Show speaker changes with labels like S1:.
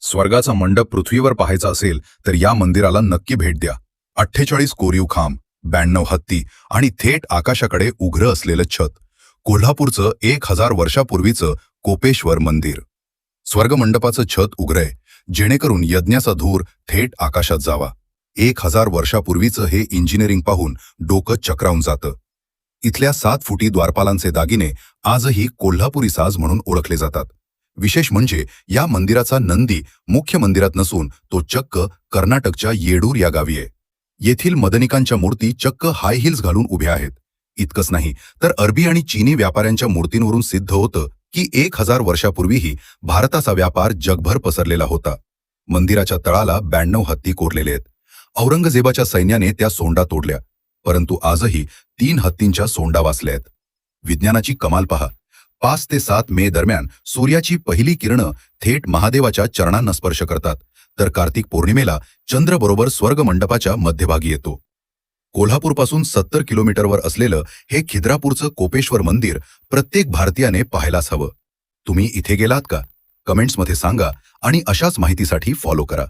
S1: स्वर्गाचा मंडप पृथ्वीवर पाहायचा असेल तर या मंदिराला नक्की भेट द्या. 48 कोरीव खांब, 92 हत्ती आणि थेट आकाशाकडे उघडं असलेलं छत. कोल्हापूरचं 1000 वर्षापूर्वीचं कोपेश्वर मंदिर. स्वर्गमंडपाचं छत उघडंय जेणेकरून यज्ञाचा धूर थेट आकाशात जावा. 1000 वर्षापूर्वीचं हे इंजिनिअरिंग पाहून डोकं चक्रावून जातं. इथल्या 7 फुटी द्वारपालांचे दागिने आजही कोल्हापुरी साज म्हणून ओळखले जातात. विशेष म्हणजे या मंदिराचा नंदी मुख्य मंदिरात नसून तो चक्क कर्नाटकच्या येडूर या गावी आहे. येथील मदनिकांच्या मूर्ती चक्क हाय हिल्स घालून उभ्या आहेत. इतकंच नाही तर अरबी आणि चीनी व्यापाऱ्यांच्या मूर्तींवरून सिद्ध होतं की 1000 वर्षापूर्वीही भारताचा व्यापार जगभर पसरलेला होता. मंदिराच्या तळाला 92 हत्ती कोरलेले आहेत. औरंगजेबाच्या सैन्याने त्या सोंडा तोडल्या, परंतु आजही 3 हत्तींच्या सोंडा वाचल्या आहेत. विज्ञानाची कमाल पहा. 5 ते 7 मे दरम्यान सूर्याची पहिली किरणं थेट महादेवाच्या चरणांना स्पर्श करतात, तर कार्तिक पौर्णिमेला चंद्र बरोबर स्वर्गमंडपाच्या मध्यभागी येतो. कोल्हापूरपासून 70 किलोमीटरवर असलेलं हे खिद्रापूरचं कोपेश्वर मंदिर प्रत्येक भारतीयाने पाहायलाच हवं. तुम्ही इथे गेलात का? कमेंट्समध्ये सांगा आणि अशाच माहितीसाठी फॉलो करा.